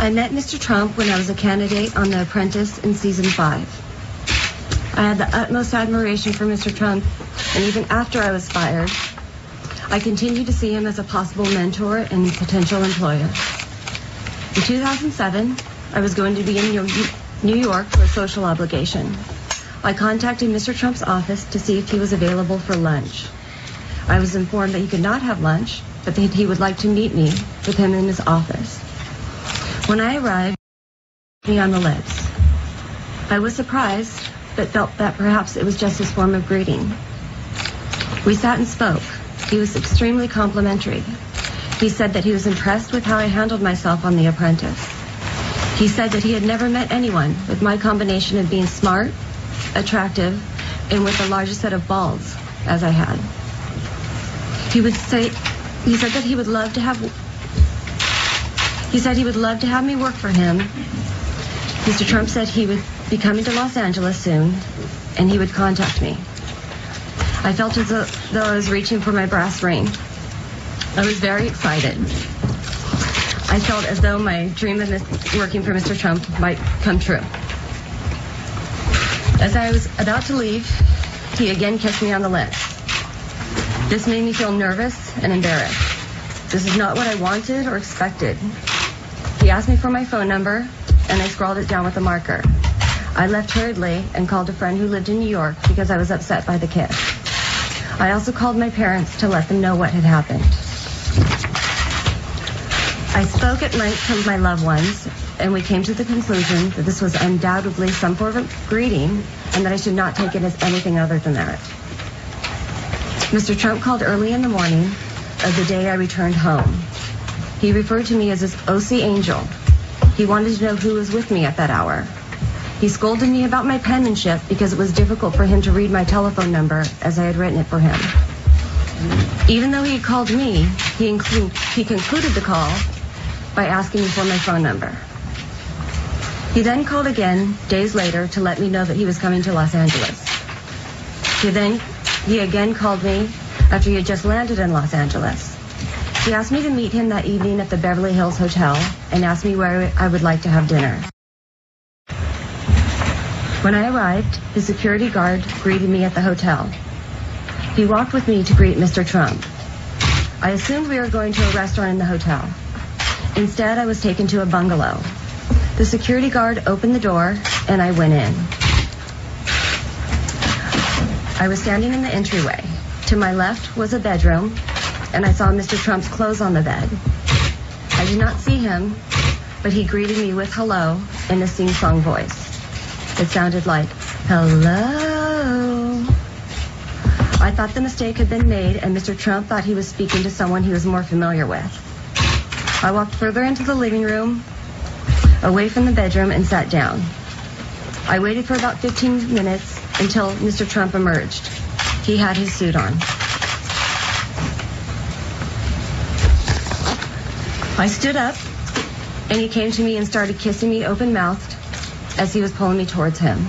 I met Mr. Trump when I was a candidate on The Apprentice in season 5. I had the utmost admiration for Mr. Trump, and even after I was fired, I continued to see him as a possible mentor and potential employer. In 2007, I was going to be in New York for a social obligation. I contacted Mr. Trump's office to see if he was available for lunch. I was informed that he could not have lunch, but that he would like to meet me with him in his office. When I arrived, he kissed me on the lips. I was surprised, but felt that perhaps it was just his form of greeting. We sat and spoke. He was extremely complimentary. He said that he was impressed with how I handled myself on The Apprentice. He said that he had never met anyone with my combination of being smart, attractive, and with the largest set of balls as I had. He said he would love to have me work for him. Mr. Trump said he would be coming to Los Angeles soon, and he would contact me. I felt as though I was reaching for my brass ring. I was very excited. I felt as though my dream of working for Mr. Trump might come true. As I was about to leave, he again kissed me on the lips. This made me feel nervous and embarrassed. This is not what I wanted or expected. He asked me for my phone number, and I scrawled it down with a marker. I left hurriedly and called a friend who lived in New York because I was upset by the kiss. I also called my parents to let them know what had happened. I spoke at length to my loved ones, and we came to the conclusion that this was undoubtedly some form of greeting and that I should not take it as anything other than that. Mr. Trump called early in the morning of the day I returned home. He referred to me as his OC angel. He wanted to know who was with me at that hour. He scolded me about my penmanship because it was difficult for him to read my telephone number as I had written it for him. Even though he had called me, he concluded the call by asking me for my phone number. He then called again days later to let me know that he was coming to Los Angeles. He again called me after he had just landed in Los Angeles. He asked me to meet him that evening at the Beverly Hills Hotel and asked me where I would like to have dinner. When I arrived, his security guard greeted me at the hotel. He walked with me to greet Mr. Trump. I assumed we were going to a restaurant in the hotel. Instead, I was taken to a bungalow. The security guard opened the door, and I went in. I was standing in the entryway. To my left was a bedroom, and I saw Mr. Trump's clothes on the bed. I did not see him, but he greeted me with hello in a sing-song voice. It sounded like, hello. I thought the mistake had been made, and Mr. Trump thought he was speaking to someone he was more familiar with. I walked further into the living room, away from the bedroom, and sat down. I waited for about 15 minutes until Mr. Trump emerged. He had his suit on. I stood up, and he came to me and started kissing me open-mouthed as he was pulling me towards him.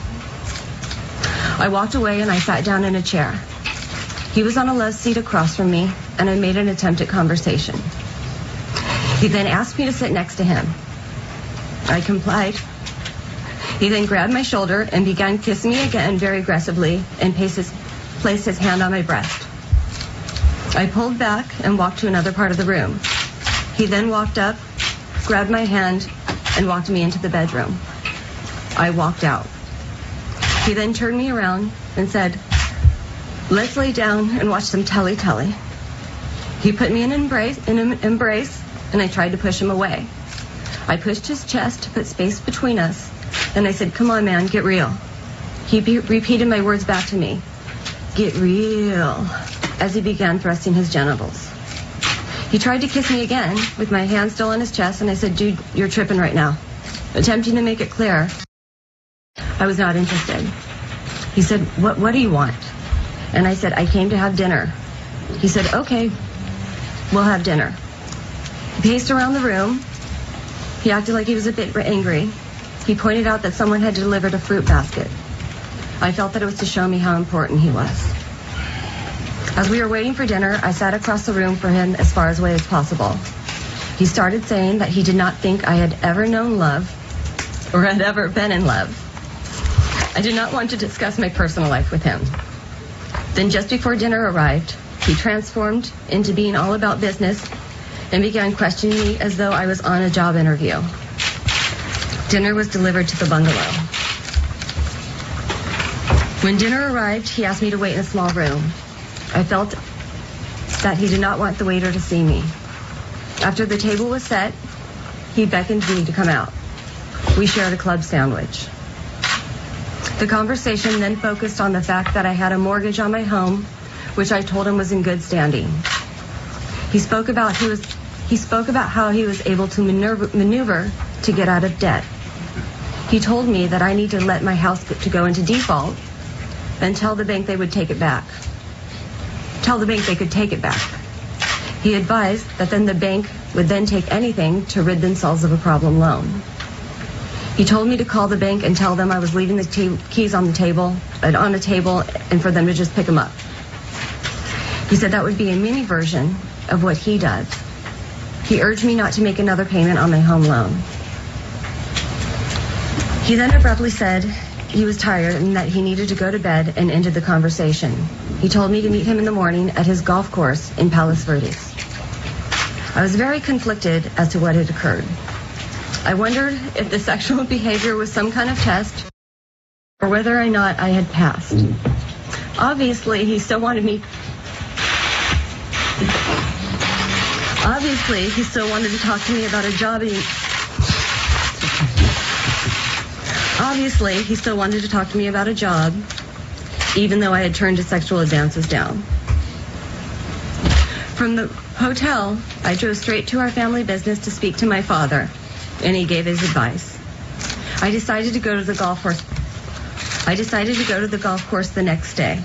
I walked away and I sat down in a chair. He was on a love seat across from me, and I made an attempt at conversation. He then asked me to sit next to him. I complied. He then grabbed my shoulder and began kissing me again very aggressively and placed his hand on my breast. I pulled back and walked to another part of the room. He then walked up, grabbed my hand, and walked me into the bedroom. I walked out. He then turned me around and said, let's lay down and watch some telly. He put me in an embrace, and I tried to push him away. I pushed his chest to put space between us, and I said, come on, man, get real. He repeated my words back to me, get real, as he began thrusting his genitals. He tried to kiss me again with my hand still on his chest, and I said, dude, you're tripping right now. Attempting to make it clear, I was not interested. He said, what do you want? And I said, I came to have dinner. He said, okay, we'll have dinner. He paced around the room. He acted like he was a bit angry. He pointed out that someone had delivered a fruit basket. I felt that it was to show me how important he was. As we were waiting for dinner, I sat across the room for him as far away as possible. He started saying that he did not think I had ever known love or had ever been in love. I did not want to discuss my personal life with him. Then just before dinner arrived, he transformed into being all about business and began questioning me as though I was on a job interview. Dinner was delivered to the bungalow. When dinner arrived, he asked me to wait in a small room. I felt that he did not want the waiter to see me. After the table was set, he beckoned me to come out. We shared a club sandwich. The conversation then focused on the fact that I had a mortgage on my home, which I told him was in good standing. He spoke about how he was able to maneuver to get out of debt. He told me that I need to let my house go into default and tell the bank they would take it back. Tell the bank they could take it back. He advised that then the bank would then take anything to rid themselves of a problem loan. He told me to call the bank and tell them I was leaving the keys on a table, and for them to just pick them up. He said that would be a mini version of what he does. He urged me not to make another payment on my home loan. He then abruptly said he was tired and that he needed to go to bed and ended the conversation. He told me to meet him in the morning at his golf course in Palos Verdes. I was very conflicted as to what had occurred. I wondered if the sexual behavior was some kind of test or whether or not I had passed. Obviously, he still wanted to talk to me about a job. Obviously, he still wanted to talk to me about a job, even though I had turned his sexual advances down. From the hotel, I drove straight to our family business to speak to my father, and he gave his advice. I decided to go to the golf course the next day.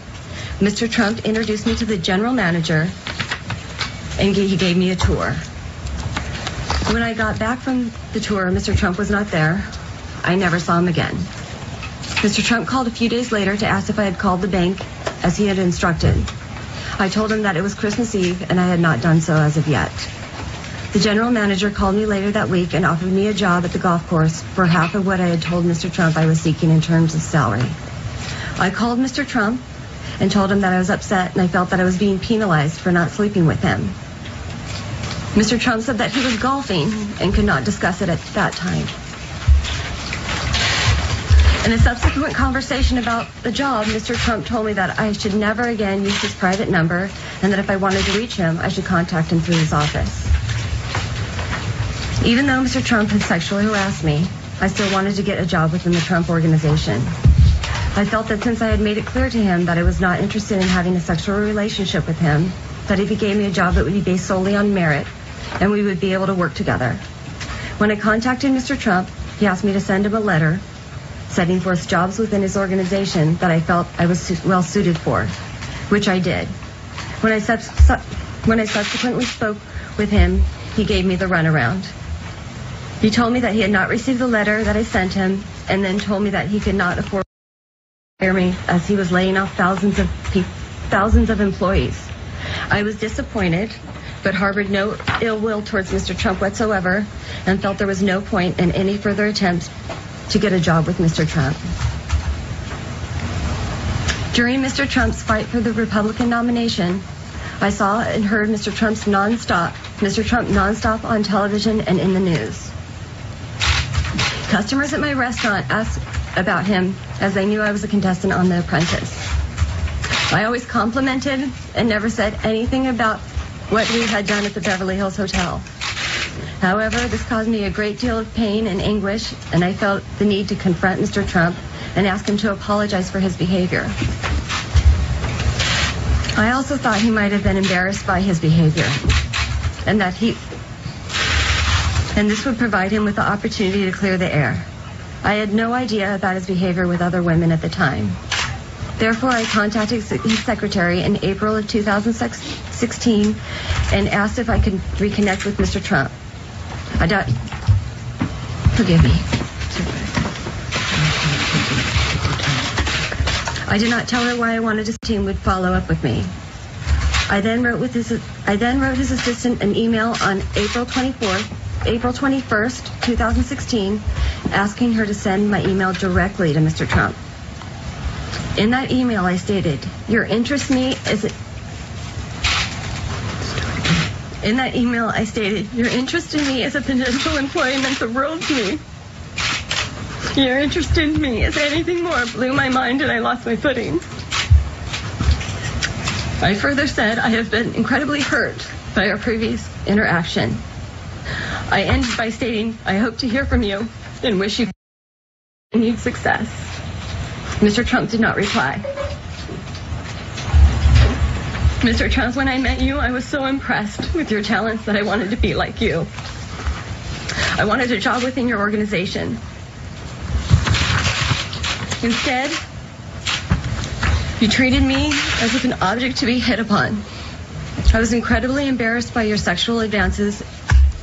Mr. Trump introduced me to the general manager, and he gave me a tour. When I got back from the tour, Mr. Trump was not there. I never saw him again. Mr. Trump called a few days later to ask if I had called the bank as he had instructed. I told him that it was Christmas Eve and I had not done so as of yet. The general manager called me later that week and offered me a job at the golf course for half of what I had told Mr. Trump I was seeking in terms of salary. I called Mr. Trump and told him that I was upset and I felt that I was being penalized for not sleeping with him. Mr. Trump said that he was golfing and could not discuss it at that time. In a subsequent conversation about the job, Mr. Trump told me that I should never again use his private number and that if I wanted to reach him, I should contact him through his office. Even though Mr. Trump had sexually harassed me, I still wanted to get a job within the Trump organization. I felt that since I had made it clear to him that I was not interested in having a sexual relationship with him, that if he gave me a job, it would be based solely on merit and we would be able to work together. When I contacted Mr. Trump, he asked me to send him a letter setting forth jobs within his organization that I felt I was well suited for, which I did. When I subsequently spoke with him, he gave me the runaround. He told me that he had not received the letter that I sent him, and then told me that he could not afford to hire me as he was laying off thousands of employees. I was disappointed, but harbored no ill will towards Mr. Trump whatsoever, and felt there was no point in any further attempts to get a job with Mr. Trump. During Mr. Trump's fight for the Republican nomination, I saw and heard Mr. Trump nonstop on television and in the news. Customers at my restaurant asked about him as they knew I was a contestant on The Apprentice. I always complimented and never said anything about what we had done at the Beverly Hills Hotel. However, this caused me a great deal of pain and anguish, and I felt the need to confront Mr. Trump and ask him to apologize for his behavior. I also thought he might have been embarrassed by his behavior, and this would provide him with the opportunity to clear the air. I had no idea about his behavior with other women at the time. Therefore, I contacted his secretary in April of 2016 and asked if I could reconnect with Mr. Trump. Forgive me. I did not tell her why I wanted his team would follow up with me. I then wrote his assistant an email on April 21st, 2016, asking her to send my email directly to Mr. Trump. In that email, I stated, your interest in me as a potential employee meant the world to me. Your interest in me as anything more blew my mind and I lost my footing. I further said I have been incredibly hurt by our previous interaction. I ended by stating, I hope to hear from you and wish you continued success. Mr. Trump did not reply. Mr. Trump, when I met you, I was so impressed with your talents that I wanted to be like you. I wanted a job within your organization. Instead, you treated me as if an object to be hit upon. I was incredibly embarrassed by your sexual advances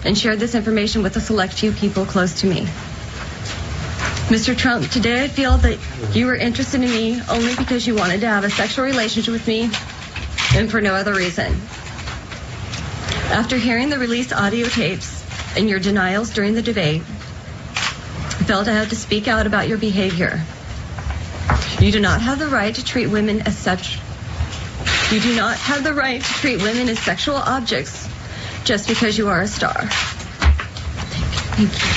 and shared this information with a select few people close to me. Mr. Trump, today I feel that you were interested in me only because you wanted to have a sexual relationship with me and for no other reason. After hearing the released audio tapes and your denials during the debate, I felt I had to speak out about your behavior. You do not have the right to treat women as such. You do not have the right to treat women as sexual objects just because you are a star. Thank you.